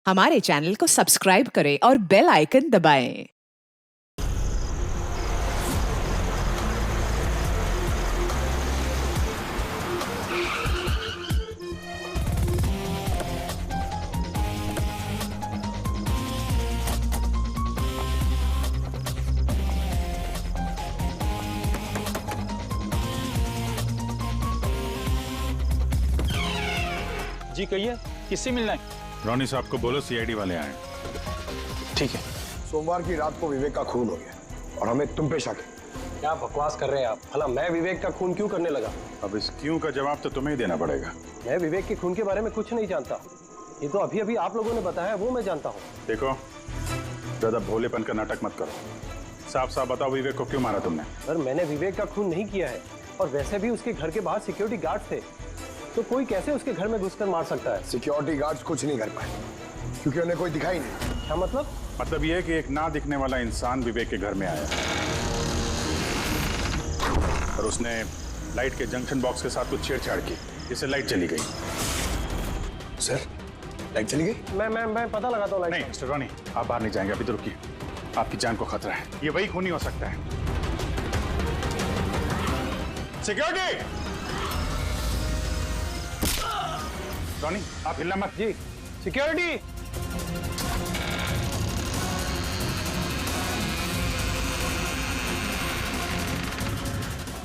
हमारे चैनल को सब्सक्राइब करें और बेल आइकन दबाएं। जी कहिए, किससे मिलना है? रॉनी साहब को बोलो सीआईडी वाले आए। ठीक है। सोमवार की रात को विवेक का खून हो गया और हमें तुम पे शक है। क्या बकवास कर रहे हैं आप? भला मैं विवेक का खून क्यों करने लगा? अब इस क्यों का जवाब तो तुम्हें ही देना पड़ेगा। मैं विवेक के खून के बारे में कुछ नहीं जानता। ये तो अभी अभी आप लोगों ने बताया, वो मैं जानता हूँ। देखो, ज्यादा भोलेपन का नाटक मत करो। साफ साफ बताओ, विवेक को क्यों मारा तुमने? सर, मैंने विवेक का खून नहीं किया है। और वैसे भी उसके घर के बाहर सिक्योरिटी गार्ड थे, तो कोई कैसे उसके घर में घुसकर मार सकता है? सिक्योरिटी गार्ड्स कुछ नहीं कर पाए क्योंकि उन्हें कोई दिखाई नहीं। क्या मतलब? मतलब ये कि एक ना दिखने वाला इंसान विवेक के घर में आया और उसने लाइट के जंक्शन बॉक्स के साथ कुछ छेड़छाड़ की, जिससे लाइट चली गई। सर, लाइट चली गई? मैं पता लगाता हूँ। नहीं मिस्टर रॉनी, आप बाहर नहीं जाएंगे, अभी तो रुकिए। आपकी जान को खतरा है। ये वही खूनी हो सकता है। सिक्योरिटी! रॉनी, आप हिलना मत। जी, सिक्योरिटी!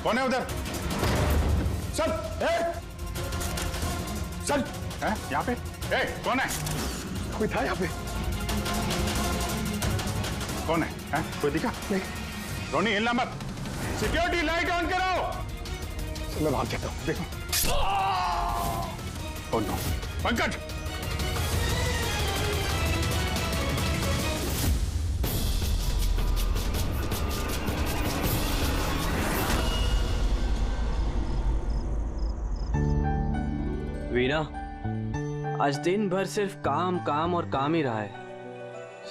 कौन है उधर? चल, चल, हैं? यहाँ पे? कौन है? कोई था यहाँ पे? कौन है? हैं? कोई दिखा? नहीं। रॉनी, हिलना मत। सिक्योरिटी, लाइट ऑन करो। मैं भाग जाता हूँ। देखो। Oh no, Pankaj! वीना, आज दिन भर सिर्फ काम काम और काम ही रहा है।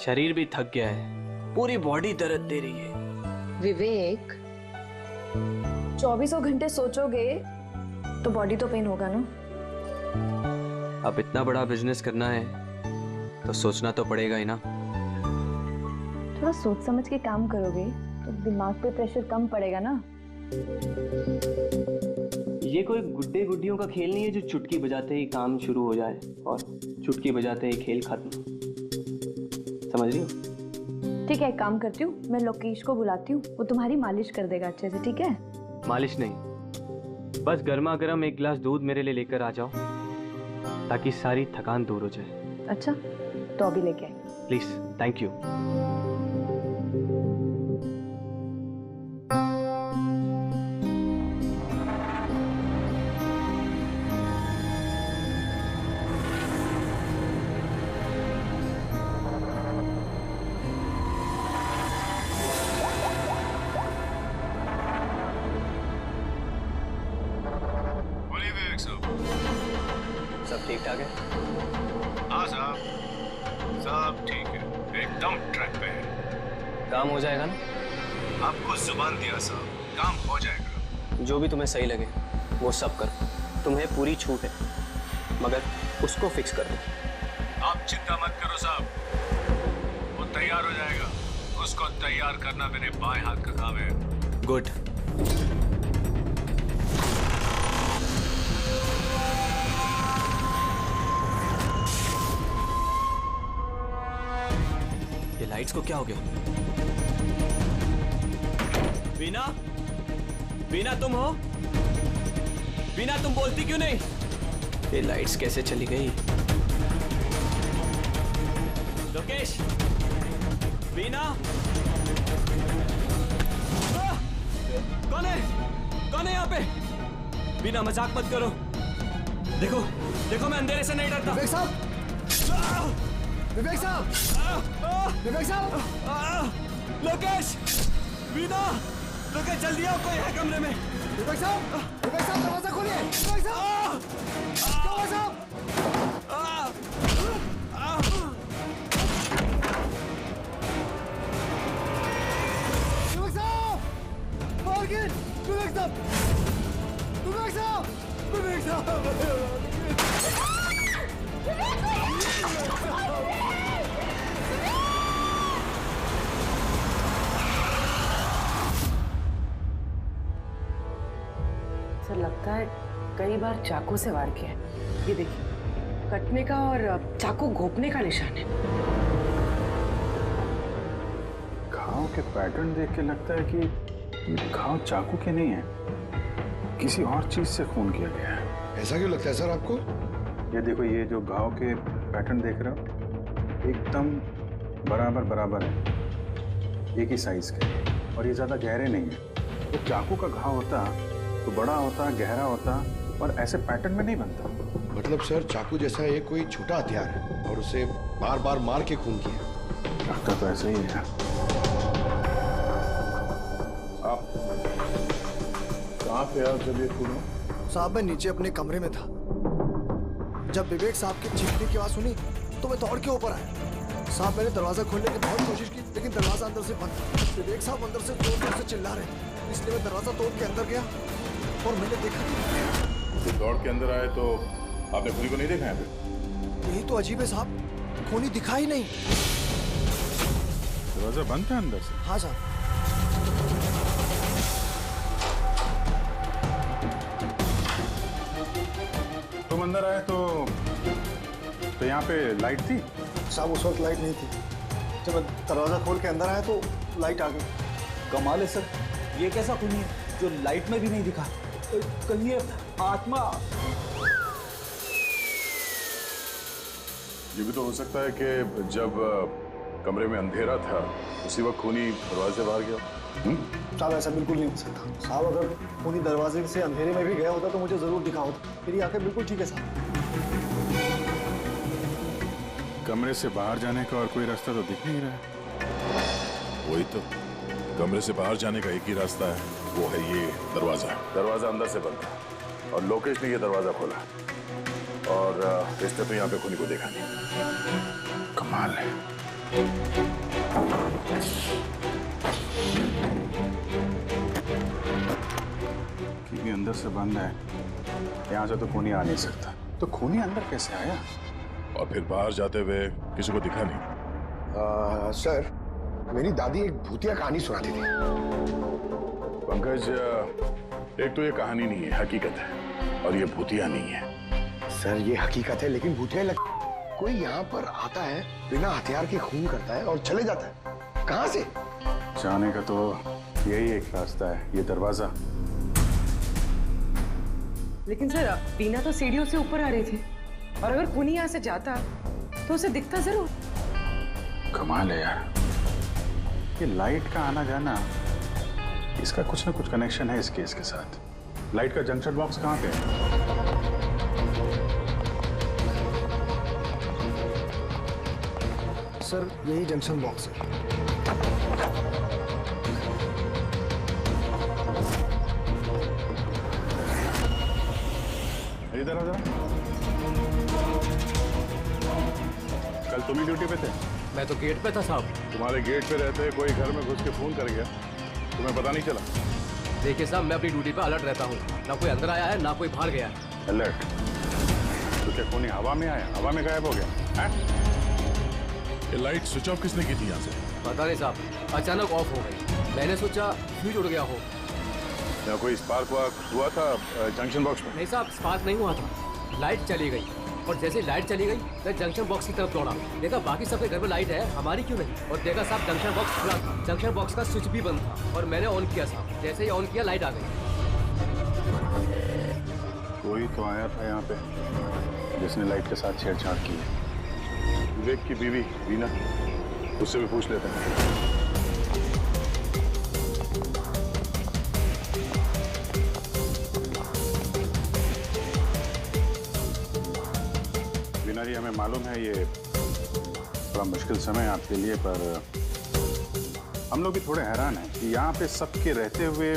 शरीर भी थक गया है, पूरी बॉडी दर्द दे रही है। विवेक, 24 घंटे सोचोगे तो बॉडी तो पेन होगा ना। अब इतना बड़ा बिजनेस करना है तो सोचना तो पड़ेगा ही ना। थोड़ा सोच समझ के काम करोगे तो दिमाग पे प्रेशर कम पड़ेगा ना। ये कोई गुड्डे गुड्डियों का खेल नहीं है जो चुटकी बजाते ही काम शुरू हो जाए और चुटकी बजाते ही खेल खत्म। समझ रही हो? ठीक है, एक काम करती हूँ, मैं लोकेश को बुलाती हूँ, वो तुम्हारी मालिश कर देगा अच्छे से। ठीक है? मालिश नहीं, बस गर्मा गर्म एक गिलास दूध मेरे लिए लेकर आ जाओ ताकि सारी थकान दूर हो जाए। अच्छा, तो अभी लेके आए। Please, thank you. सब ठीक ठाक है? हाँ साहब, सब ठीक है, एकदम ट्रैक पे है। काम हो जाएगा ना? आपको जुबान दिया साहब, काम हो जाएगा। जो भी तुम्हें सही लगे वो सब करो, तुम्हें पूरी छूट है, मगर उसको फिक्स कर दो। आप चिंता मत करो साहब, वो तैयार हो जाएगा। उसको तैयार करना मेरे बाएं हाथ का काम है। गुड। ये लाइट्स को क्या हो गया? वीना, वीना तुम हो? वीना, तुम बोलती क्यों नहीं? ये लाइट्स कैसे चली गई? लोकेश, वीना, कौन है? कौन है यहाँ पे? वीना, मजाक मत करो। देखो, देखो, मैं अंधेरे से नहीं डरता। विवेक साहब! विवेक साहब! विवेक साहब! लोकेश, वीना, लोकेश जल्दी आओ, कोई है कमरे में। विवेक साहब! विवेक साहब, दरवाजा खोलिए! विवेक साहब! क्या हुआ साहब? विवेक साहब! मार्गिन! विवेक साहब! विवेक साहब! विवेक साहब! बार चाकू से वार किया है। ये देखिए, कटने का और चाकू घोंपने का निशान है। घाव के पैटर्न देख के लगता है कि ये घाव चाकू के नहीं है, किसी और चीज से खून किया गया है। ऐसा क्यों लगता है सर आपको? ये देखो, ये जो घाव के पैटर्न देख रहे हो एकदम बराबर बराबर है, एक ही साइज के, और ये ज्यादा गहरे नहीं है। तो चाकू का घाव होता तो बड़ा होता, गहरा होता, और ऐसे पैटर्न में नहीं बनता। मतलब सर चाकू जैसा ये कोई छोटा हथियार है और उसे बार बार मार के खून किया। लगता तो ऐसा ही है। आप कहाँ पे आप जब ये खून? साहब मैं नीचे अपने कमरे में था। जब विवेक साहब की चीखने की आवाज सुनी तो मैं दौड़ के ऊपर आया। साहब मैंने दरवाजा खोलने की बहुत कोशिश की, लेकिन दरवाजा अंदर से बंद था। विवेक साहब अंदर से जोर से चिल्ला रहे, इसलिए मैं दरवाजा तोड़ के अंदर गया और मैंने देखा कि दौड़ के अंदर आए तो आपने खूनी को नहीं देखा है फिर? यही तो अजीब है साहब, खूनी दिखा ही नहीं। दरवाजा बंद था अंदर से? हाँ साहब। तुम अंदर आए तो यहाँ पे लाइट थी? साहब उस वक्त लाइट नहीं थी। जब मैं दरवाजा खोल के अंदर आया तो लाइट आ गई। कमाल है सर, ये कैसा खूनी है जो लाइट में भी नहीं दिखा? कहीं ये आत्मा। ये भी तो हो सकता है कि जब कमरे में अंधेरा था उसी वक्त खूनी दरवाजे से बाहर गया। साहब ऐसा बिल्कुल नहीं हो सकता। साहब अगर खूनी दरवाजे से अंधेरे में भी गया होता तो मुझे जरूर दिखा होता। मेरी आंखें बिल्कुल ठीक है साहब। कमरे से बाहर जाने का और कोई रास्ता तो दिख नहीं रहा है। वही तो, कमरे से बाहर जाने का एक ही रास्ता है, वो है ये दरवाजा। दरवाजा अंदर से बंद है और लोकेश ने ये दरवाजा खोला, और इसने तो यहाँ पे खूनी को देखा नहीं। कमाल है। क्योंकि अंदर से बंद है, यहाँ से तो खूनी आ नहीं सकता। तो खूनी अंदर कैसे आया? और फिर बाहर जाते हुए किसी को दिखा नहीं? सर मेरी दादी एक भूतिया कहानी सुनाती थी। पंकज, एक तो ये कहानी नहीं है, हकीकत है, और ये भूतिया नहीं है। सर ये हकीकत है, लेकिन भूतिया कोई यहाँ पर आता है, बिना हथियार के खून करता है और चले जाता है। कहाँ से? जाने का तो यही एक रास्ता है, ये दरवाजा। लेकिन सर बीना तो सीढ़ियों से ऊपर आ रही थी, और अगर खूनी यहाँ से जाता तो उसे दिखता जरूर। कमाल है यार, ये लाइट का आना जाना, इसका कुछ ना कुछ कनेक्शन है इस केस के साथ। लाइट का जंक्शन बॉक्स कहाँ पे है? सर यही जंक्शन बॉक्स है। इधर आ जरा। कल तुम ही ड्यूटी पे थे? मैं तो गेट पे था साहब। तुम्हारे गेट पे रहते कोई घर में घुस के फोन कर गया, तुम्हें पता नहीं चला? देखिए साहब, मैं अपनी ड्यूटी पे अलर्ट रहता हूँ, ना कोई अंदर आया है ना कोई बाहर गया है। अलर्ट? तो क्या खूनी हवा में आया, हवा में गायब हो गया? ये लाइट स्विच ऑफ किसने की थी यहाँ से? पता नहीं साहब, अचानक ऑफ हो गई। मैंने सोचा फ्यूज उड़ गया हो। या कोई स्पार्क हुआ था जंक्शन बॉक्स में? नहीं साहब, स्पार्क नहीं हुआ था, लाइट चली गई, और जैसे लाइट चली गई मैं जंक्शन बॉक्स की तरफ दौड़ा। देखा बाकी सबके घर में लाइट है, हमारी क्यों नहीं? और देखा साहब जंक्शन बॉक्स खुला था, जंक्शन बॉक्स का स्विच भी बंद था, और मैंने ऑन किया साहब। जैसे ही ऑन किया लाइट आ गई। कोई तो आया था यहाँ पे जिसने लाइट के साथ छेड़छाड़ की है। विवेक की बीवी वीना, उससे भी पूछ लेते हैं। वीना जी, हमें मालूम है ये थोड़ा मुश्किल समय है आपके लिए, पर हम लोग भी थोड़े हैरान हैं कि यहाँ पे सबके रहते हुए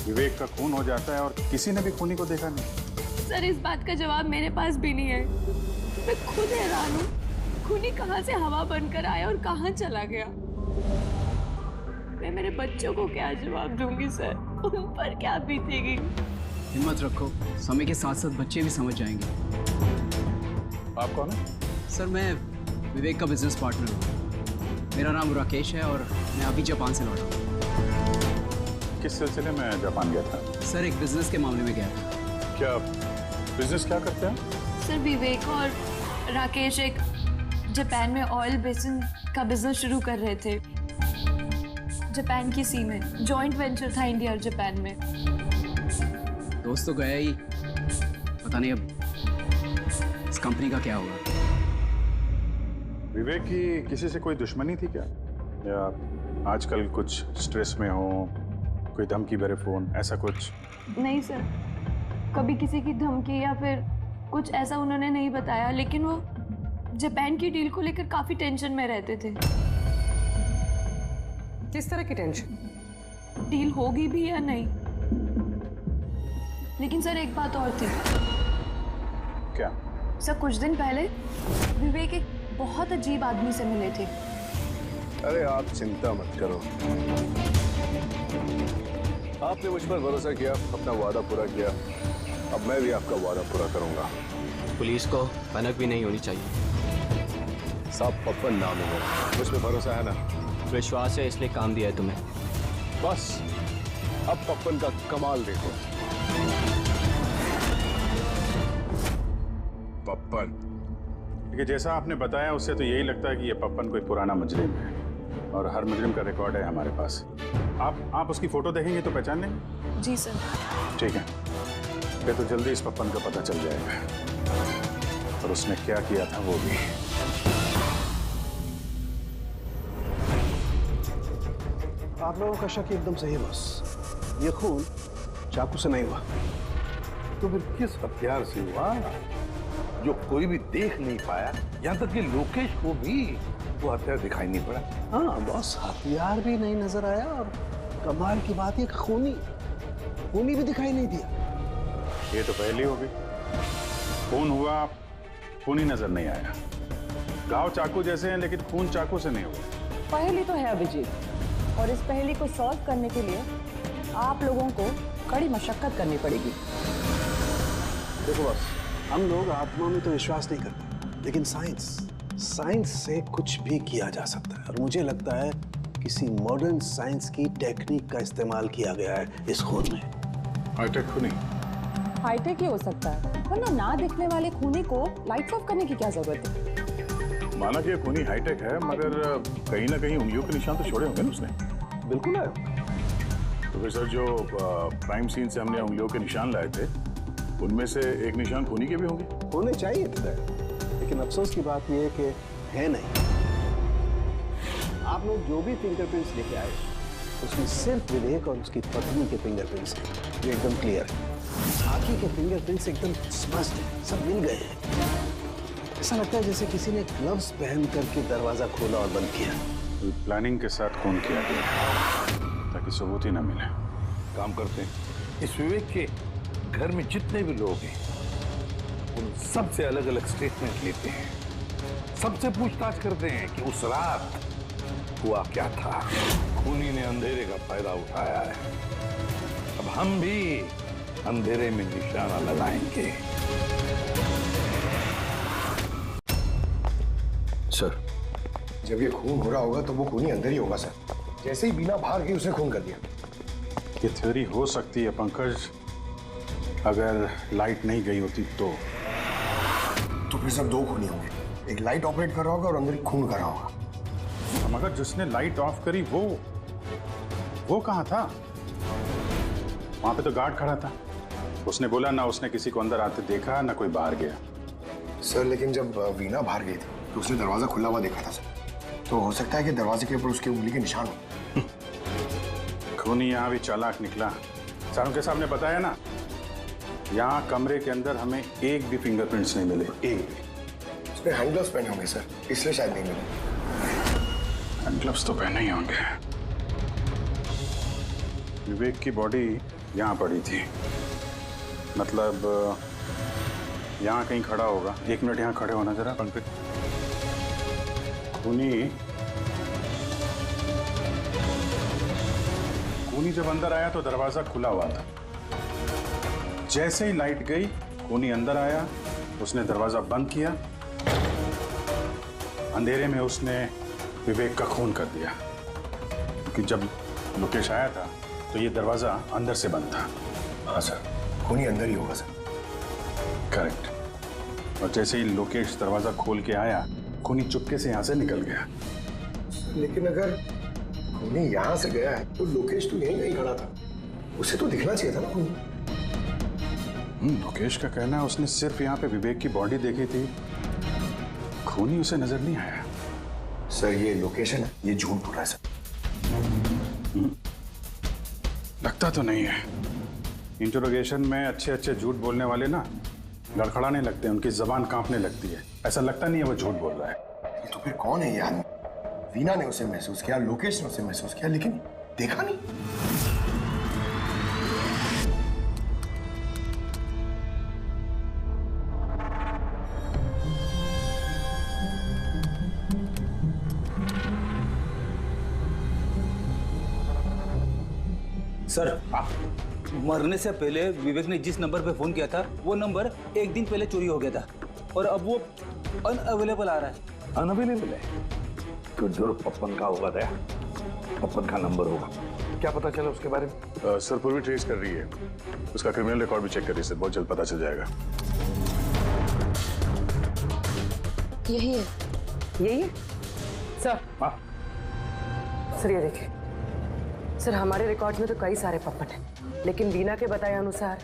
विवेक का खून हो जाता है और किसी ने भी खूनी को देखा नहीं। सर इस बात का जवाब मेरे पास भी नहीं है। मैं खुद हैरान हूँ, खूनी कहाँ से हवा बनकर आया और कहाँ चला गया। मैं मेरे बच्चों को क्या जवाब दूंगी सर, उन पर क्या बीतेगी। हिम्मत रखो, समय के साथ साथ बच्चे भी समझ जाएंगे। आप कौन है? सर मैं विवेक का बिजनेस पार्टनर हूँ। मेरा नाम राकेश है और मैं अभी जापान से लौटा हूँ। किस सिलसिले में जापान गया था? सर एक बिजनेस के मामले में गया था। क्या बिजनेस क्या करते हैं? सर विवेक और राकेश एक जापान में ऑयल बेसिन का बिजनेस शुरू कर रहे थे, जापान की सी में। जॉइंट वेंचर था इंडिया और जापान में। दोस्त तो गया ही, पता नहीं अब इस कंपनी का क्या होगा। विवेक की किसी से कोई दुश्मनी थी क्या, या आजकल कुछ स्ट्रेस में हो, कोई धमकी भरे फोन, ऐसा कुछ? नहीं सर, कभी किसी की धमकी या फिर कुछ ऐसा उन्होंने नहीं बताया, लेकिन वो जापान की डील को लेकर काफी टेंशन में रहते थे। किस तरह की टेंशन? डील होगी भी या नहीं। लेकिन सर एक बात और थी। क्या? सर कुछ दिन पहले विवेक एक बहुत अजीब आदमी से मिले थे। अरे आप चिंता मत करो, आपने मुझ पर भरोसा किया, अपना वादा पूरा किया, अब मैं भी आपका वादा पूरा करूंगा। पुलिस को भनक भी नहीं होनी चाहिए। साहब पप्पन नाम है मेरा, मुझ पर भरोसा है ना? विश्वास है इसलिए काम दिया है तुम्हें। बस अब पप्पन का कमाल देखो। पप्पन, देखिए जैसा आपने बताया उससे तो यही लगता है कि ये पप्पन कोई पुराना मुजरिम है, और हर मुजरिम का रिकॉर्ड है हमारे पास। आप उसकी फोटो देखेंगे तो पहचान लेंगे? जी सर। ठीक है, फिर तो जल्दी इस पप्पन का पता चल जाएगा, और उसने क्या किया था वो भी। आप लोगों का शक एकदम सही है बॉस, ये खून चाकू से नहीं हुआ। तो फिर किस हथियार से हुआ जो कोई भी देख नहीं पाया, यहाँ तक कि लोकेश को भी वो हथियार दिखाई नहीं पड़ा? हाँ बॉस, हथियार भी नहीं नजर आया, और कमाल की बात है खूनी भी दिखाई नहीं दिया। ये तो पहली हो गई, खून हुआ, खून ही नजर नहीं आया। घाव चाकू जैसे हैं लेकिन खून चाकू से नहीं हुआ। पहेली तो है अभिजीत, और इस पहेली को सॉल्व करने के लिए आप लोगों को कड़ी मशक्कत करनी पड़ेगी। देखो बॉस, हम लोग आत्मा में तो विश्वास नहीं करते, लेकिन साइंस से कुछ भी किया जा सकता है, और मुझे लगता है किसी मॉडर्न साइंस की टेक्निक का इस्तेमाल किया गया है इस खून में। हाईटेक खूनी? हाईटेक ही हो सकता है, वरना ना दिखने वाले खूनी को लाइट ऑफ करने की क्या जरूरत है? माना कि ये खूनी हाईटेक है, मगर कहीं ना कहीं उंगलियों के निशान तो छोड़े होंगे ना उसने? बिल्कुल है। तो फिर सर जो क्राइम सीन से हमने उंगलियों के निशान लाए थे, उनमें से एक निशान खूनी के भी होंगे? होने चाहिए थे, लेकिन अफसोस की बात यह है कि है नहीं। आप लोग जो भी फिंगरप्रिंट्स लेके आए, उसमें सिर्फ विवेक और उसकी पत्नी के फिंगरप्रिंट्स हैं, ये एकदम क्लियर है। बाकी के फिंगरप्रिंट्स एकदम स्पष्ट हैं, सब मिल गए हैं। ऐसा लगता है जैसे किसी ने ग्लव्स पहन करके दरवाजा खोला और बंद किया। प्लानिंग के साथ खून किया गया ताकि सबूत ही ना मिले। काम करते हैं, इस विवेक के घर में जितने भी लोग हैं उन सबसे अलग अलग स्टेटमेंट लेते हैं, सबसे पूछताछ करते हैं कि उस रात हुआ क्या था। खूनी ने अंधेरे का फायदा उठाया है, अब हम भी अंधेरे में निशाना लगाएंगे। सर, जब ये खून हो रहा होगा तो वो खूनी अंदर ही होगा सर। जैसे ही बीना बाहर गई उसने खून कर दिया। ये थ्योरी हो सकती है पंकज, अगर लाइट नहीं गई होती तो फिर सब दो खूनी होंगे, एक लाइट ऑपरेट कर रहा होगा और अंदर खून कर रहा होगा। मगर जिसने लाइट ऑफ करी वो कहाँ था? वहां पे तो गार्ड खड़ा था, उसने बोला ना उसने किसी को अंदर आते देखा ना कोई बाहर गया। सर लेकिन जब वीना बाहर गई थी तो उसने दरवाजा खुला हुआ देखा था सर, तो हो सकता है कि दरवाजे के ऊपर उसकी उंगली के निशान हो। खूनी यहाँ भी चालाक निकला। सारुण के साहब ने बताया ना, यहाँ कमरे के अंदर हमें एक भी फिंगरप्रिंट्स नहीं मिले, एक भी। उसने हैंड ग्लव्स पहने होंगे सर, इसलिए शायद नहीं मिले। हैंड ग्लव्स तो पहने ही होंगे। विवेक की बॉडी यहाँ पड़ी थी, मतलब यहाँ कहीं खड़ा होगा। 1 मिनट यहाँ खड़े होना जरा पंकज। खूनी जब अंदर आया तो दरवाजा खुला हुआ था। जैसे ही लाइट गई खूनी अंदर आया, उसने दरवाजा बंद किया, अंधेरे में उसने विवेक का खून कर दिया। क्योंकि जब लोकेश आया था तो ये दरवाजा अंदर से बंद था। हाँ सर, खूनी अंदर ही होगा सर। करेक्ट। और जैसे ही लोकेश दरवाजा खोल के आया, खूनी चुपके से यहाँ से निकल गया। लेकिन अगर खूनी यहाँ से गया है तो लोकेश तो यहीं कहीं खड़ा था, उसे तो दिखना चाहिए था ना खूनी। लोकेश का कहना है उसने सिर्फ यहाँ पे विवेक की बॉडी देखी थी, खूनी उसे नजर नहीं आया। सर ये लोकेशन है, ये झूठ बोल रहा है सर। लगता तो नहीं है। इंटरोगेशन में अच्छे अच्छे झूठ बोलने वाले ना लड़खड़ाने लगते हैं, उनकी जबान कांपने लगती है। ऐसा लगता नहीं है वो झूठ बोल रहा है। तो फिर कौन है ये आदमी? वीना ने उसे महसूस किया, लोकेश ने उसे महसूस किया, लेकिन देखा नहीं। सर मरने से पहले विवेक ने जिस नंबर पे फोन किया था वो नंबर एक दिन पहले चोरी हो गया था और अब वो अनअवेलेबल आ रहा है। अनअवेलेबल है? तो जरूर पप्पन का होगा दया, पप्पन का नंबर होगा। क्या पता चला उसके बारे में? सर पूरी ट्रेस कर रही है, उसका क्रिमिनल रिकॉर्ड भी चेक करिए सर, बहुत जल्द पता चल जाएगा। यही है, यही है सर। हाँ सर ये देखिए सर, हमारे रिकॉर्ड में तो कई सारे पप्पन हैं, लेकिन वीना के बताए अनुसार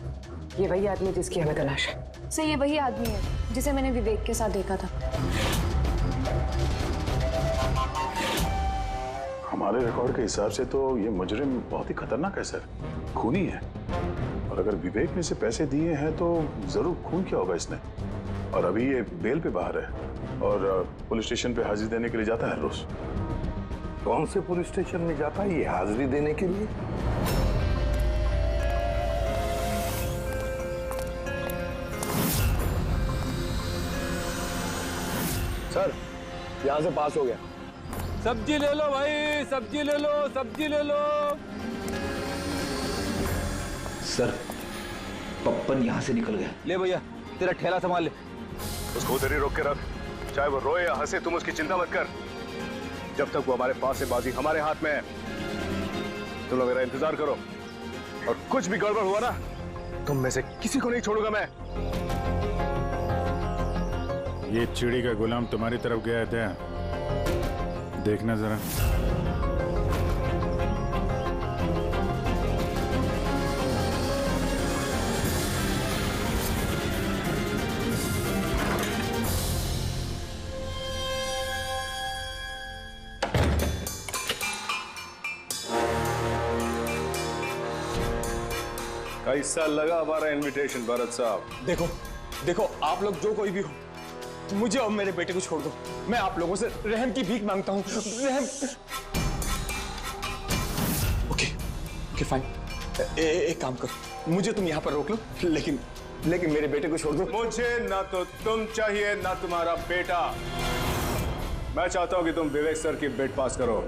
ये वही आदमी जिसकी हमें तलाश है। सर ये वही आदमी है जिसे मैंने विवेक के साथ देखा था। हमारे रिकॉर्ड के हिसाब से तो ये मुजरिम बहुत ही खतरनाक है सर, खूनी है। और अगर विवेक ने इसे पैसे दिए हैं तो जरूर खून किया होगा इसने। और अभी ये बेल पे बाहर है और पुलिस स्टेशन पे हाजिरी देने के लिए जाता है रोज। कौन से पुलिस स्टेशन में जाता है ये हाजिरी देने के लिए? सर यहाँ से पास हो गया। सब्जी ले लो भाई, सब्जी ले लो, सब्जी ले लो। सर पप्पन यहाँ से निकल गया। ले भैया तेरा ठेला संभाल ले। उसको उधर ही रोक के रख, चाहे वो रोए या हंसे तुम उसकी चिंता मत कर। जब तक वो हमारे पास है बाजी हमारे हाथ में है। तुम लोग मेरा इंतजार करो और कुछ भी गड़बड़ हुआ ना तुम में से किसी को नहीं छोड़ूंगा मैं। ये चिड़ी का गुलाम तुम्हारी तरफ गया था, देखना जरा। कैसा लगा हमारा इनविटेशन भरत साहब? देखो देखो आप लोग जो कोई भी हो, मुझे और मेरे बेटे को छोड़ दो। मैं आप लोगों से रहम की भीख मांगता हूँ। रहम। Okay fine. एक काम करो, मुझे तुम यहाँ पर रोक लो, लेकिन मेरे बेटे को छोड़ दो। मुझे ना तो तुम चाहिए ना तुम्हारा बेटा। मैं चाहता हूँ कि तुम विवेक सर की बिड पास करो।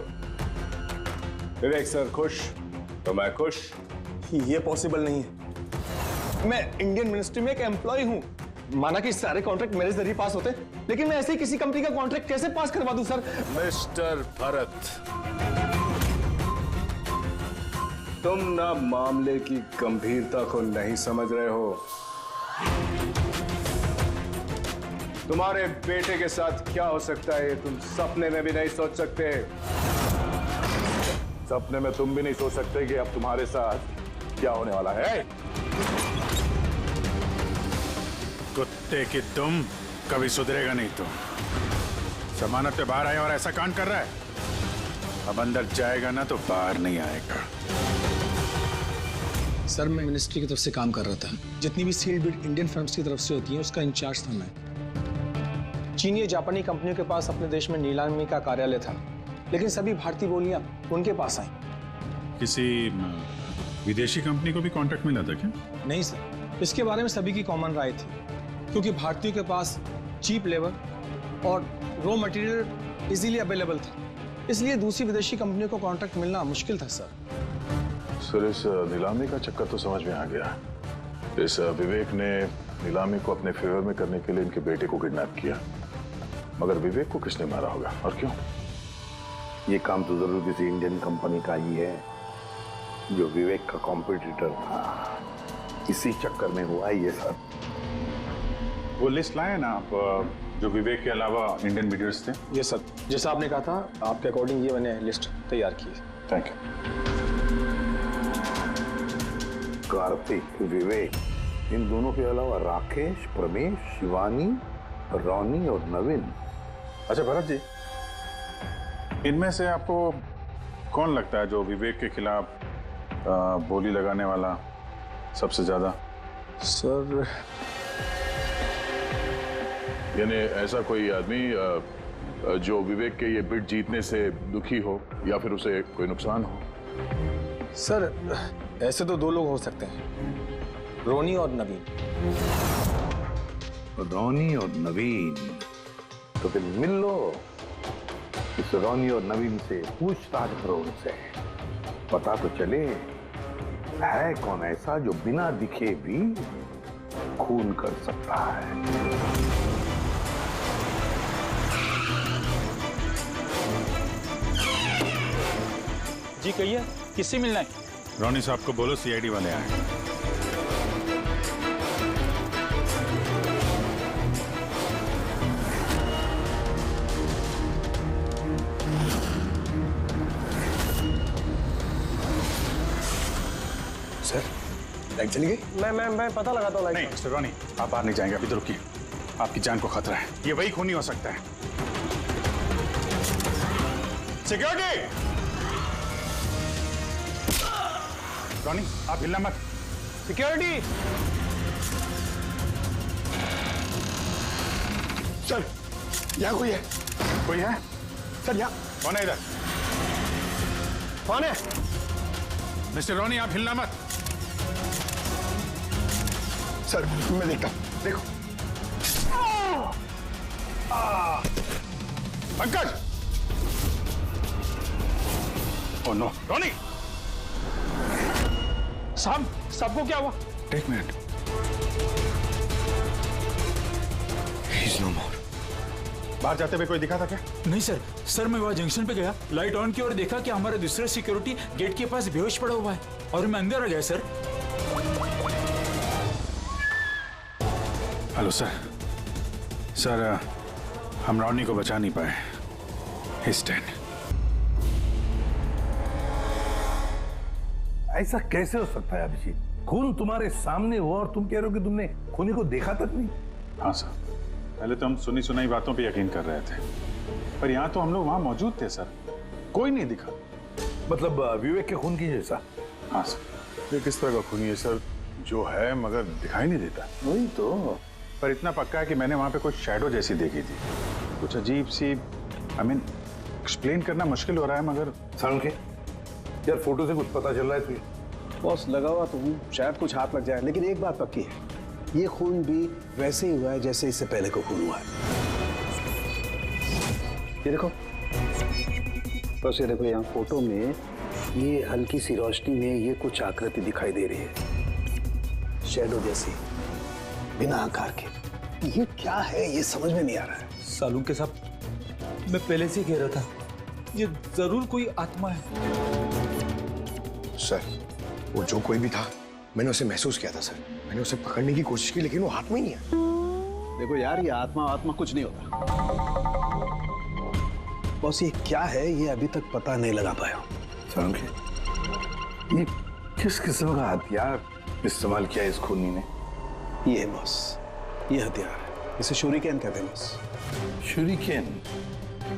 विवेक सर खुश तो मैं खुश। ये पॉसिबल नहीं है। मैं इंडियन मिनिस्ट्री में एक एम्प्लॉय हूँ। माना कि सारे कॉन्ट्रैक्ट मेरे जरिए पास होते, लेकिन मैं ऐसे ही किसी कंपनी का कॉन्ट्रैक्ट कैसे पास करवा दूं सर? मिस्टर भरत, तुम ना मामले की गंभीरता को नहीं समझ रहे हो। तुम्हारे बेटे के साथ क्या हो सकता है ये तुम सपने में भी नहीं सोच सकते। सपने में तुम भी नहीं सोच सकते कि अब तुम्हारे साथ क्या होने वाला है। कुत्ते की तुम कभी सुधरेगा नहीं। तुम जमानत पे बाहर आया और ऐसा कांड कर रहा है, अब अंदर जाएगा ना तो बाहर नहीं आएगा। सर मैं मिनिस्ट्री की तरफ से काम कर रहा था। जितनी भी सील्ड बिड इंडियन फर्म्स की तरफ से होती है उसका इंचार्ज था मैं। चीनी जापानी कंपनियों के पास अपने देश में नीलामी का कार्यालय था, लेकिन सभी भारतीय बोलियां उनके पास आई। किसी विदेशी कंपनी को भी कॉन्ट्रैक्ट मिला था क्या? नहीं सर, इसके बारे में सभी की कॉमन राय थी, क्योंकि भारतीयों के पास चीप लेबर और रॉ मटेरियल इजीली अवेलेबल था, इसलिए दूसरी विदेशी कंपनियों को कॉन्ट्रैक्ट मिलना मुश्किल था सर। सर इस नीलामी का चक्कर तो समझ में आ गया। इस विवेक ने नीलामी को अपने फेवर में करने के लिए इनके बेटे को किडनैप किया, मगर विवेक को किसने मारा होगा और क्यों? ये काम तो जरूर किसी इंडियन कंपनी का ही है जो विवेक का कॉम्पिटिटर था। इसी चक्कर में हुआ ये सर। वो लिस्ट लाए ना आप, जो विवेक के अलावा इंडियन मीडियर्स थे? ये सर, जैसा आपने कहा था आपके अकॉर्डिंग ये मैंने लिस्ट तैयार की है। Thank you. कार्तिक, विवेक, इन दोनों के अलावा राकेश, प्रमेश, शिवानी, रोनी और नवीन। अच्छा भरत जी, इनमें से आपको कौन लगता है जो विवेक के खिलाफ बोली लगाने वाला सबसे ज्यादा? सर, यानी ऐसा कोई आदमी जो विवेक के ये बिड जीतने से दुखी हो या फिर उसे कोई नुकसान हो? सर ऐसे तो 2 लोग हो सकते हैं, रोनी और नवीन। रोनी और नवीन, तो फिर मिल लो, इस रोनी और नवीन से पूछताछ करो, उनसे पता तो चले है कौन ऐसा जो बिना दिखे भी खून कर सकता है। जी कहिए, किससे मिलना है? रोनी साहब को बोलो सीआईडी वाले आए। सर, लाइट चली गई? मैं पता लगाता हूँ। नहीं मिस्टर रोनी, आप बाहर नहीं जाएंगे, अभी तो रुकिए, आपकी जान को खतरा है, ये वही खूनी हो सकता है। सिक्योरिटी! रोनी, आप हिलना मत। सिक्योरिटी! सर, यहाँ कोई है? कोई है? सर यहाँ। कौन है इधर? कौन है? मिस्टर रोनी, आप हिलना मत। सर, मैं देखता हूँ, देखो। पंकज! ओह नो, रोनी! साहब, सबको क्या हुआ? एक मिनट। He's no more. बाहर जाते हुए कोई दिखा था क्या? नहीं सर, मैं वहाँ जंक्शन पे गया, लाइट ऑन की और देखा कि हमारा दूसरा सिक्योरिटी गेट के पास बेहोश पड़ा हुआ है और मैं अंदर आ गया सर। हेलो सर, हम रोनी को बचा नहीं पाए। He's dead. ऐसा कैसे हो सकता है अभिजीत? खून तुम्हारे सामने हुआ और तुम कह रहे हो कि तुमने खूनी को देखा तक नहीं? हाँ सर, पहले तो हम सुनी सुनाई बातों पे यकीन कर रहे थे, पर यहाँ तो हम लोग वहाँ मौजूद थे सर, कोई नहीं दिखा। मतलब विवेक के खून की जैसा? हाँ सर। ये किस तरह का खूनी है सर, जो है मगर दिखाई नहीं देता? वही तो। पर इतना पक्का है कि मैंने वहाँ पे कुछ शैडो जैसी देखी थी, कुछ अजीब सी, एक्सप्लेन करना मुश्किल हो रहा है मगर। के यार, फोटो से कुछ पता चल रहा है तुझे? बॉस, लगा हुआ तो हूँ, शायद कुछ हाथ लग जाए, लेकिन एक बात पक्की है, ये खून भी वैसे ही हुआ है जैसे इससे पहले को खून हुआ है। ये देखो, बस ये देखो, यहाँ फोटो में ये हल्की सी रोशनी में ये कुछ आकृति दिखाई दे रही है, शैडो जैसी, बिना आकार के। ये क्या है, ये समझ में नहीं आ रहा है। सालू के साथ मैं पहले से कह रहा था, ये जरूर कोई आत्मा है। सर, वो जो कोई भी था, मैंने उसे महसूस किया था सर। मैंने उसे पकड़ने की कोशिश की, लेकिन वो हाथ में ही नहीं है। देखो यार, ये आत्मा कुछ नहीं होता। बॉस, ये क्या है, ये अभी तक पता नहीं लगा पाया। ये किस किस्म का हथियार इस्तेमाल किया इस खूनी ने? ये बॉस, ये हथियार है, इसे शूरिकेन कहते हैं बॉस। शूरिकेन?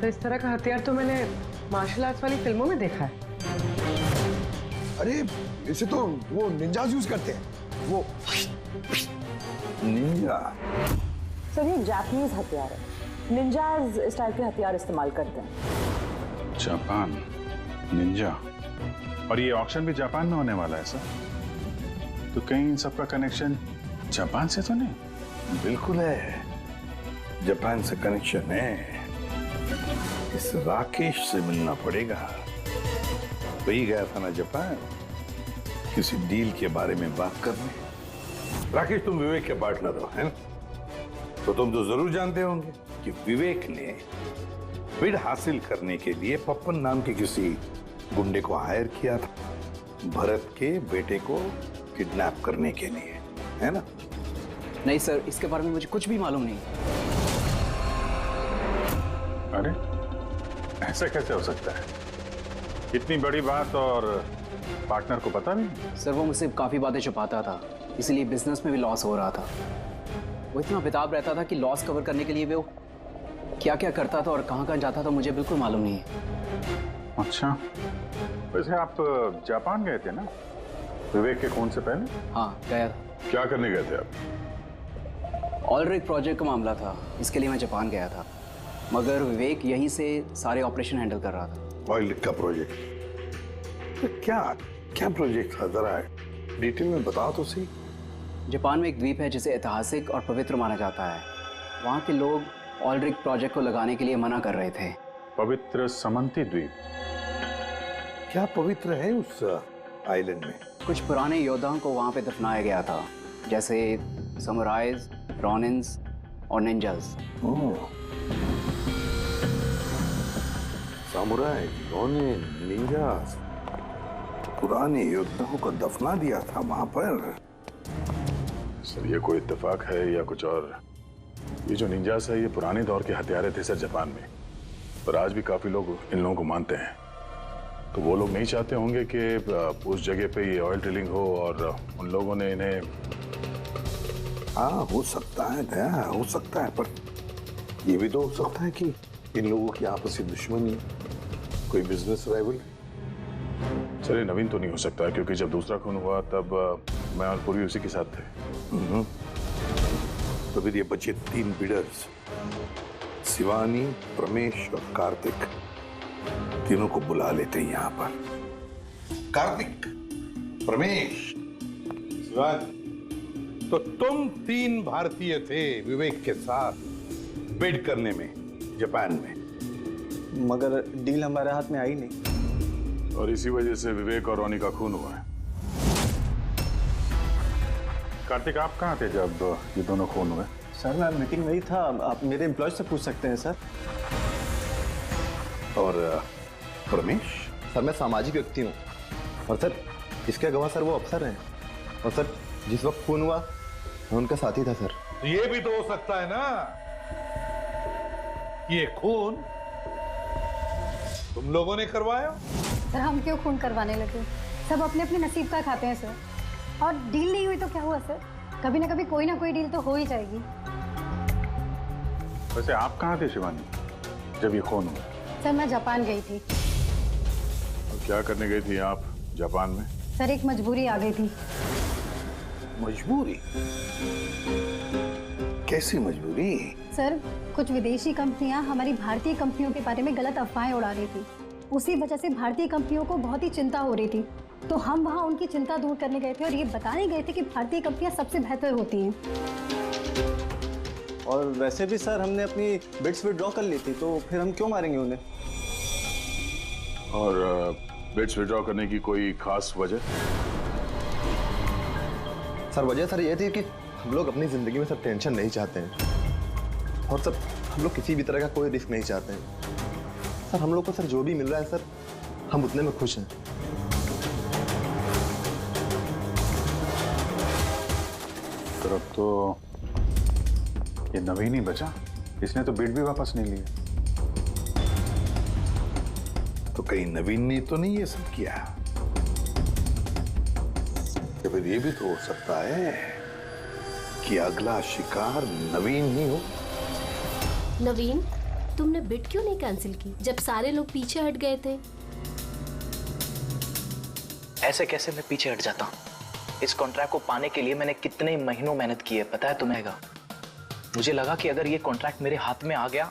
तो इस तरह का हथियार तो मैंने मार्शल आर्ट्स वाली फिल्मों में देखा है। अरे इसे तो वो निंजास यूज करते हैं, वो निंजा। सर, ये जापानीज हथियार है, निंजाज इस टाइप के हथियार इस्तेमाल करते हैं। जापान, निंजा, और ये ऑक्शन भी जापान में होने वाला है सर, तो कहीं इन सबका कनेक्शन जापान से तो नहीं? बिल्कुल है, जापान से कनेक्शन है। इस राकेश से मिलना पड़ेगा, वही गया था ना जापान, किसी डील के बारे में बात करने। राकेश, तुम विवेक के पार्टनर हो, है ना? तो तुम तो जरूर जानते होंगे कि विवेक ने बिड हासिल करने के लिए पप्पन नाम के किसी गुंडे को हायर किया था, भरत के बेटे को किडनैप करने के लिए, है ना? नहीं सर, इसके बारे में मुझे कुछ भी मालूम नहीं। अरे ऐसा कैसे हो सकता है? इतनी बड़ी बात और पार्टनर को पता नहीं? सर वो मुझसे काफ़ी बातें छुपाता था, इसलिए बिजनेस में भी लॉस हो रहा था। वो इतना बेताब रहता था कि लॉस कवर करने के लिए वो क्या क्या करता था और कहाँ कहाँ जाता था मुझे बिल्कुल मालूम नहीं है। अच्छा, वैसे आप जापान गए थे ना विवेक के खून से पहले? हाँ गया था। क्या करने गए थे आप? ऑलरेडी प्रोजेक्ट का मामला था, इसके लिए मैं जापान गया था, मगर विवेक यहीं से सारे ऑपरेशन हैंडल कर रहा था। ऑयल का प्रोजेक्ट? तो क्या क्या प्रोजेक्ट था, जरा डिटेल में बताओ तो सही। जापान में एक द्वीप है जिसे ऐतिहासिक और पवित्र माना जाता है। वहाँ के लोग ऑलरेडी प्रोजेक्ट को लगाने के लिए मना कर रहे थे। पवित्र समंती द्वीप? क्या पवित्र है उस आइलैंड में? कुछ पुराने योद्धाओं को वहाँ पे दफनाया गया था, जैसे समुराइज, रॉनिन्स और निंजास। सामुराई, रोनिन, निंजास, पुराने योद्धाओं को दफना दिया था वहां पर। सर ये कोई इत्तेफाक है या कुछ और? ये जो निंजास है ये पुराने दौर के हथियारे थे सर जापान में, पर आज भी काफी लोग इन लोगों को मानते हैं। तो वो लोग नहीं चाहते होंगे कि उस जगह पे ये ऑयल ड्रिलिंग हो और उन लोगों ने इन्हें। हाँ हो सकता है दया, हो सकता है, पर ये भी तो हो सकता है कि इन लोगों की आपसी दुश्मनी, कोई बिजनेस राइवल। सर ये नवीन तो नहीं हो सकता क्योंकि जब दूसरा खून हुआ तब मैं और पूरी उसी के साथ थे। तो फिर ये बचे 3 बिडर्स, शिवानी, प्रमेश और कार्तिक, तीनों को बुला लेते हैं यहाँ पर। कार्तिक, प्रमेश, शिवानी, तो तुम 3 भारतीय थे विवेक के साथ बिड करने में जापान में, मगर डील हमारे हाथ में आई नहीं और इसी वजह से विवेक और रोनी का खून हुआ है। कार्तिक आप कहाँ थे जब ये दोनों खून हुए? सर मैं मीटिंग में ही था, आप मेरे एम्प्लॉय से पूछ सकते हैं सर। और प्रमेश? सर मैं सामाजिक व्यक्ति हूँ और सर इसके गवाह सर वो अफसर हैं, और सर जिस वक्त खून हुआ मैं उनका साथी था सर। तो ये भी तो हो सकता है ना ये खून तुम लोगों ने करवाया? सर हम क्यों खून करवाने लगे, सब अपने अपने नसीब का खाते हैं सर। और डील नहीं हुई तो क्या हुआ सर, कभी ना कभी कोई ना कोई डील तो हो ही जाएगी। वैसे आप कहाँ थे शिवानी जब ये खून हुआ? सर मैं जापान गई थी। और क्या करने गई थी आप जापान में? सर एक मजबूरी आ गई थी। मजबूरी? कैसी मजबूरी? सर कुछ विदेशी कंपनियां हमारी भारतीय कंपनियों के बारे में गलत अफवाहें उड़ा रही थी, उसी वजह से भारतीय कंपनियों को बहुत ही चिंता हो रही थी। तो हम वहां उनकी चिंता दूर करने गए थे और ये बताने गए थे कि भारतीय कंपनियां सबसे बेहतर होती हैं। और वैसे भी सर हमने अपनी बिड्स विड्रॉ कर ली थी, तो फिर हम क्यों मारेंगे उन्हें? और बिड्स विड्रॉ करने की कोई खास वजह? सर वजह सर ये थी कि हम लोग अपनी जिंदगी में सर टेंशन नहीं चाहते हैं, और सर हम लोग किसी भी तरह का कोई रिस्क नहीं चाहते हैं। सर हम लोग को सर जो भी मिल रहा है सर हम उतने में खुश हैं। पर अब तो ये नवीन ही बचा, इसने तो बिड भी वापस नहीं लिया। तो कहीं नवीन ने तो नहीं ये सब किया? तो फिर ये भी तो हो सकता है कि अगला शिकार नवीन ही हो। नवीन, तुमने बिड क्यों नहीं कैंसिल की जब सारे लोग पीछे हट गए थे? ऐसे कैसे मैं पीछे हट जाता? इस कॉन्ट्रैक्ट को पाने के लिए मैंने कितने महीनों मेहनत की है पता है तुम्हें? मुझे लगा कि अगर ये कॉन्ट्रैक्ट मेरे हाथ में आ गया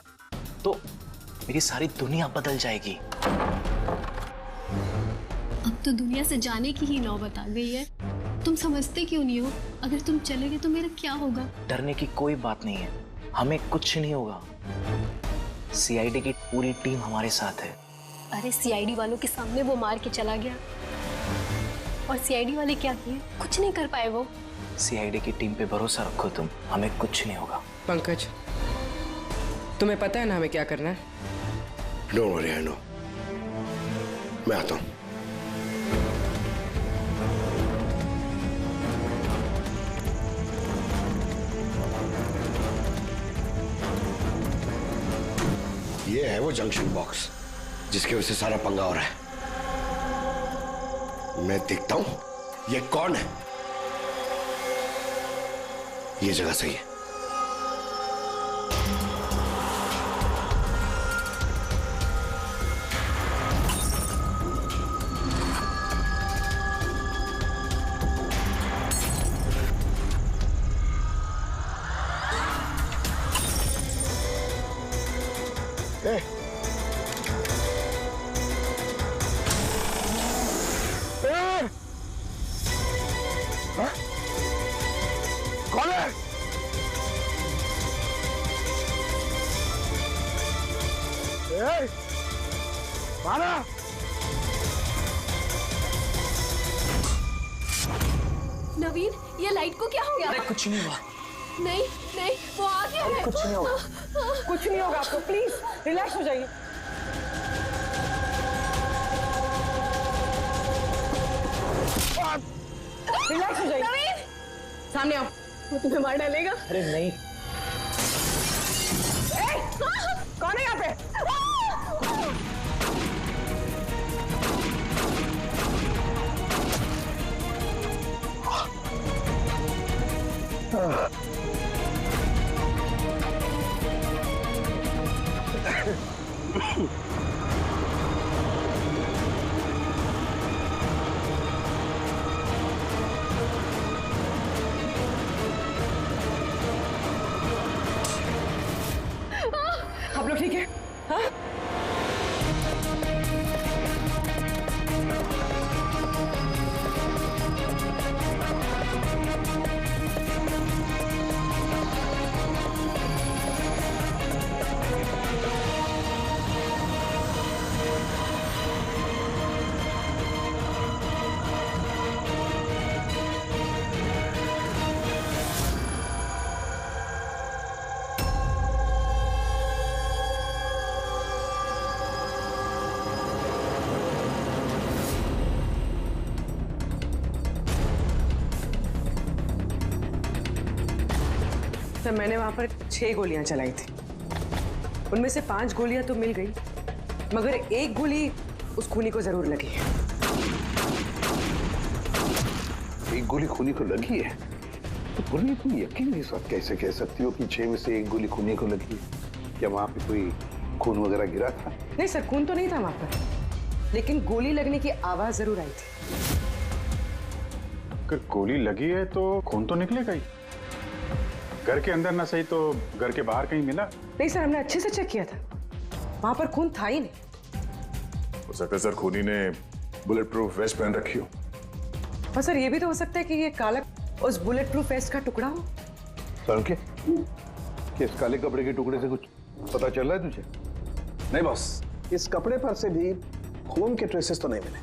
तो मेरी सारी दुनिया बदल जाएगी। अब तो दुनिया से जाने की ही नौबत आ गई है। तुम समझते क्यों नहीं हो? अगर तुम चले गए तो मेरा क्या होगा? डरने की कोई बात नहीं है, हमें कुछ नहीं होगा। सीआईडी की पूरी टीम हमारे साथ है। अरे सीआईडी वालों के सामने वो मार के चला गया, और सीआईडी वाले क्या किए? कुछ नहीं कर पाए वो। सीआईडी की टीम पे भरोसा रखो तुम, हमें कुछ नहीं होगा। पंकज, तुम्हें पता है ना हमें क्या करना है? Don't worry, I know. मैं आता हूं। ये है वो जंक्शन बॉक्स जिसकी वजह से सारा पंगा हो रहा है। मैं देखता हूं ये कौन है। ये जगह सही है। कौन है? मारा। नवीन, ये लाइट को क्या हो गया? अरे कुछ नहीं हुआ। नहीं नहीं, वो आ गया है। कुछ नहीं होगा, कुछ नहीं होगा आपको, प्लीज रिलैक्स हो जाइए। रिलैक्स हो जाइए। सामने आओ, वो तुम्हें मार डालेगा। अरे नहीं। कौन है यहाँ पे? आप लोग ठीक है? हाँ? सर, मैंने वहां पर 6 गोलियां चलाई थी। उनमें से 5 गोलियां तो मिल गई, मगर एक गोली उस खूनी को जरूर लगी है। एक गोली खूनी को लगी है? तो बोलिए, तुम यकीन नहीं साथ कैसे कह सकती हो कि 6 में से एक गोली खूनी को लगी है? क्या वहां पे कोई खून वगैरह गिरा था? नहीं सर, खून तो नहीं था वहां पर, लेकिन गोली लगने की आवाज जरूर आई थी। अगर गोली लगी है तो खून तो निकलेगा ही। घर के अंदर ना सही तो घर के बाहर कहीं मिला? नहीं सर, हमने अच्छे से चेक किया था, वहां पर खून था ही नहीं। हो सकता है सर खूनी ने बुलेट प्रूफ वेस्ट पहन रखी हो। और सर, ये भी तो हो सकता है कि ये काला उस बुलेट प्रूफ वेस्ट का टुकड़ा हो। सर के इस काले कपड़े के टुकड़े से कुछ पता चल रहा है तुझे? नहीं बॉस, इस कपड़े पर से भी खून के ट्रेसेस तो नहीं मिले।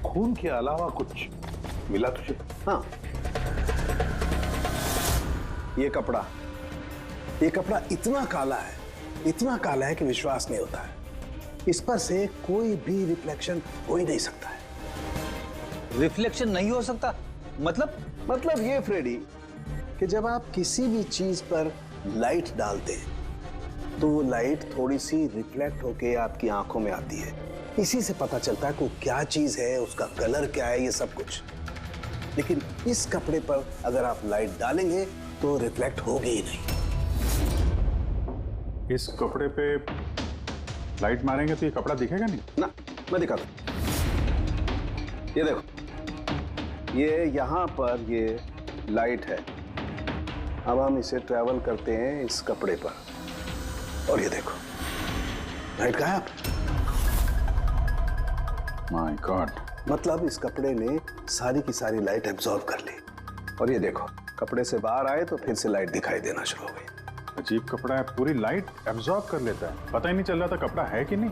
खून के अलावा कुछ मिला तुझे? हाँ, ये कपड़ा इतना काला है कि विश्वास नहीं होता है। इस पर से कोई भी रिफ्लेक्शन हो ही नहीं सकता है। रिफ्लेक्शन नहीं हो सकता? मतलब ये फ्रेडी कि जब आप किसी भी चीज पर लाइट डालते हैं तो वो लाइट थोड़ी सी रिफ्लेक्ट होके आपकी आंखों में आती है। इसी से पता चलता है कि क्या चीज है, उसका कलर क्या है, ये सब कुछ। लेकिन इस कपड़े पर अगर आप लाइट डालेंगे तो रिफ्लेक्ट होगी ही नहीं। इस कपड़े पे लाइट मारेंगे तो ये कपड़ा दिखेगा नहीं ना? मैं दिखाता हूं। ये देखो, ये यहां पर ये लाइट है। अब हम इसे ट्रैवल करते हैं इस कपड़े पर और ये देखो लाइट गायब। My God. मतलब इस कपड़े ने सारी की सारी लाइट एब्जॉर्ब कर ली। और ये देखो, कपड़े से बाहर आए तो फिर से लाइट दिखाई देना शुरू हो गई। अजीब कपड़ा है, पूरी लाइट एब्जॉर्ब कर लेता है। पता ही नहीं चल रहा था कपड़ा है कि नहीं।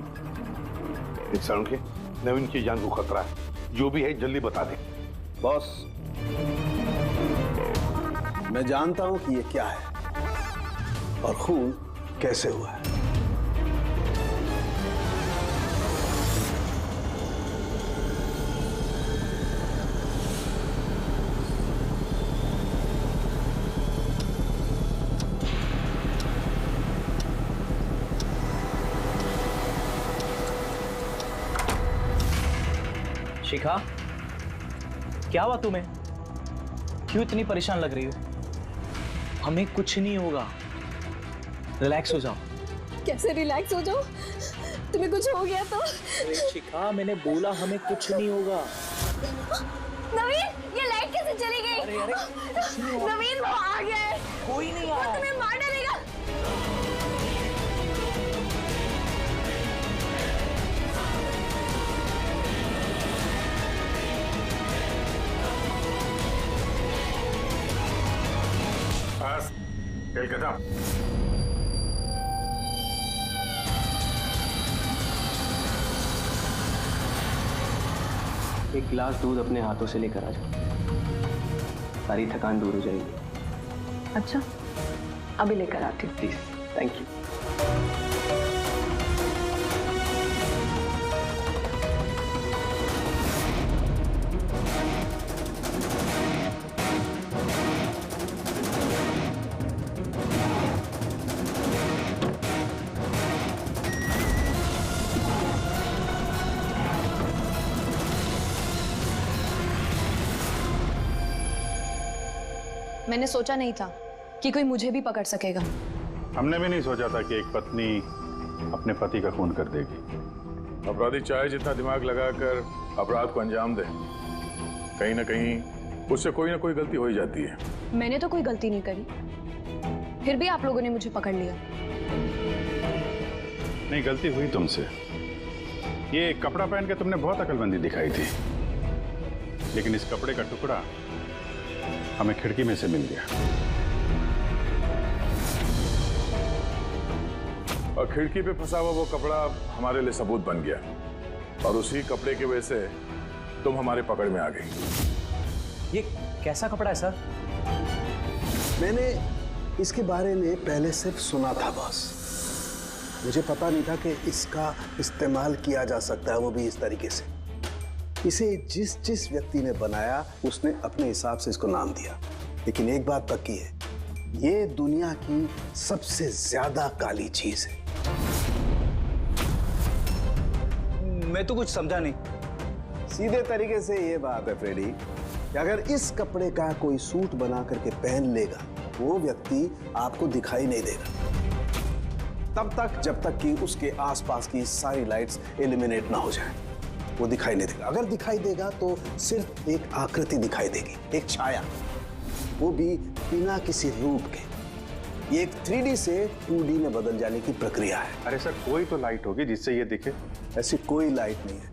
इंसान के नवीन की जान को खतरा है। जो भी है जल्दी बता दे। बॉस, मैं जानता हूं कि ये क्या है और खून कैसे हुआ है। शिखा, क्या हुआ तुम्हें? क्यों इतनी परेशान लग रही हो? हमें कुछ नहीं होगा, रिलैक्स हो जाओ। कैसे रिलैक्स हो जाओ? तुम्हें कुछ हो गया तो? अरे शिखा, मैंने बोला हमें कुछ नहीं होगा। नवीन, ये लाइट कैसे चली गई? अरे नवीन, वो आ गया है। कोई नहीं वो तुम्हें मार डालेगा। बस, खेल खत्म। एक गिलास दूध अपने हाथों से लेकर आ जाओ, सारी थकान दूर हो जाएगी। अच्छा, अभी लेकर आती हूँ। Please, thank you. मैंने सोचा नहीं था कि कोई मुझे भी पकड़ सकेगा। हमने भी नहीं सोचा था कि एक पत्नी अपने पति का खून कर देगी। अपराधी चाहे जितना दिमाग लगाकर अपराध को अंजाम दे, कहीं ना कहीं उससे कोई ना कोई गलती हो ही जाती है। मैंने तो कोई गलती नहीं करी, फिर भी आप लोगों ने मुझे पकड़ लिया। नहीं, गलती हुई तुमसे। ये कपड़ा पहन के तुमने बहुत अकलमंदी दिखाई थी, लेकिन इस कपड़े का टुकड़ा हमें खिड़की में से मिल गया, और खिड़की पे फंसा हुआ वो कपड़ा हमारे लिए सबूत बन गया, और उसी कपड़े की वजह से तुम हमारे पकड़ में आ गई। ये कैसा कपड़ा है सर? मैंने इसके बारे में पहले सिर्फ सुना था बॉस। मुझे पता नहीं था कि इसका इस्तेमाल किया जा सकता है, वो भी इस तरीके से। इसे जिस व्यक्ति ने बनाया उसने अपने हिसाब से इसको नाम दिया, लेकिन एक बात पक्की है, ये दुनिया की सबसे ज्यादा काली चीज है। मैं तो कुछ समझा नहीं। सीधे तरीके से ये बात है फ्रेडी कि अगर इस कपड़े का कोई सूट बना करके पहन लेगा, वो व्यक्ति आपको दिखाई नहीं देगा तब तक जब तक कि उसके आसपास की सारी लाइट्स एलिमिनेट ना हो जाए। वो दिखाई नहीं देगा। अगर दिखाई देगा तो सिर्फ एक आकृति दिखाई देगी, एक छाया, वो भी बिना किसी रूप के। ये एक 3D से 2D में बदल जाने की प्रक्रिया है। अरे सर, कोई तो लाइट होगी जिससे ये दिखे। ऐसी कोई लाइट नहीं है,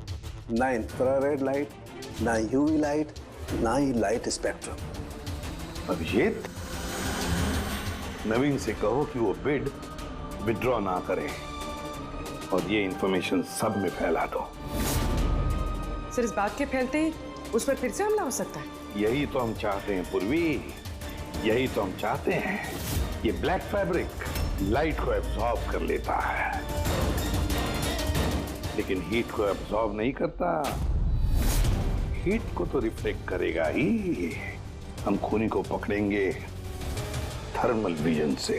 ना इंफ्रारेड लाइट, ना यूवी लाइट, ना ही लाइट स्पेक्ट्रम। अभिजीत, नवीन से कहो कि वो बिड विड्रॉ ना करे और ये इंफॉर्मेशन सब में फैला दो। सर, इस बात के फैलते ही उस पर फिर से हमला हो सकता है। यही तो हम चाहते हैं पूर्वी, यही तो हम चाहते हैं। ये ब्लैक फैब्रिक लाइट को एब्जॉर्ब कर लेता है, लेकिन हीट को एब्जॉर्ब नहीं करता। हीट को तो रिफ्लेक्ट करेगा ही। हम खूनी को पकड़ेंगे थर्मल विजन से।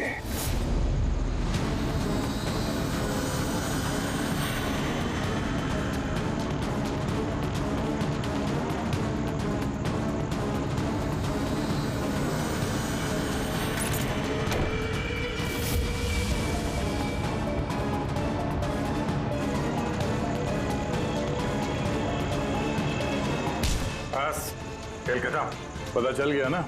खेल खत्म। पता चल गया ना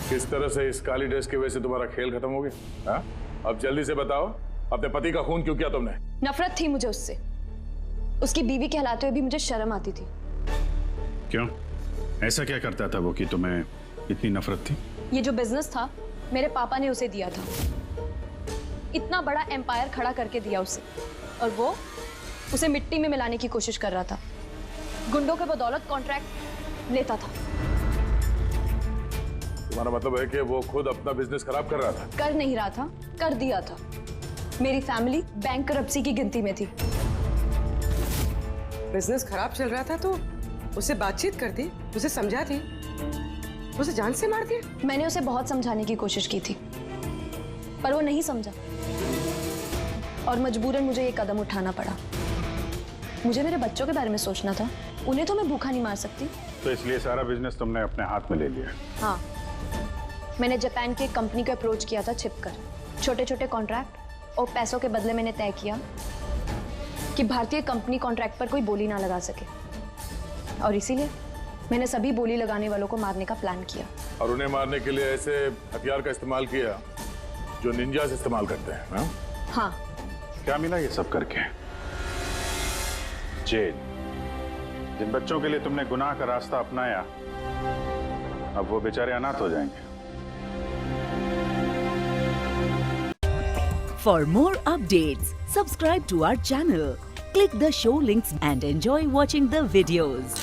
किस तरह से इस काली ड्रेस की वजह से तुम्हारा खेल खत्म हो गया? हाँ? अब जल्दी से बताओ, अपने पति का खून क्यों किया तुमने? नफरत थी मुझे उससे। उसकी बीवी कहलाते हुए भी मुझे शर्म आती थी। क्यों? ऐसा क्या करता था वो कि तुम्हें इतनी नफरत थी? ये जो बिजनेस था मेरे पापा ने उसे दिया था। इतना बड़ा एम्पायर खड़ा करके दिया उसे, और वो उसे मिट्टी में मिलाने की कोशिश कर रहा था। गुंडों के बदौलत कॉन्ट्रैक्ट लेता था। तुम्हारा मतलब है कि वो खुद अपना बिजनेस खराब कर रहा था? कर नहीं रहा था, कर दिया था। मेरी फैमिली बैंकरप्सी की गिनती में थी। बिजनेस खराब चल रहा था तो उससे बातचीत करती, उसे समझाती, उसे जान से मार दिया। मैंने उसे बहुत समझाने की कोशिश की थी, पर वो नहीं समझा, और मजबूरन मुझे ये कदम उठाना पड़ा। मुझे मेरे बच्चों के बारे में सोचना था। उन्हें तो मैं भूखा नहीं मार सकती। तो इसलिए सारा बिजनेस तुमने अपने हाथ में ले लिया। हाँ, मैंने जापान की एक कंपनी को अप्रोच किया था छिपकर। छोटे छोटे कॉन्ट्रैक्ट और पैसों के बदले मैंने तय किया कि भारतीय कंपनी कॉन्ट्रैक्ट पर कोई बोली ना लगा सके, और इसीलिए मैंने सभी बोली लगाने वालों को मारने का प्लान किया। और उन्हें मारने के लिए ऐसे हथियार का इस्तेमाल किया जो निंजास इस्तेमाल करते हैं। हाँ? हाँ। क्या मिला ये सब करके? जेल। जिन बच्चों के लिए तुमने गुनाह का रास्ता अपनाया, अब वो बेचारे अनाथ हो जाएंगे। For more updates, subscribe to our channel, click the show links and enjoy watching the videos.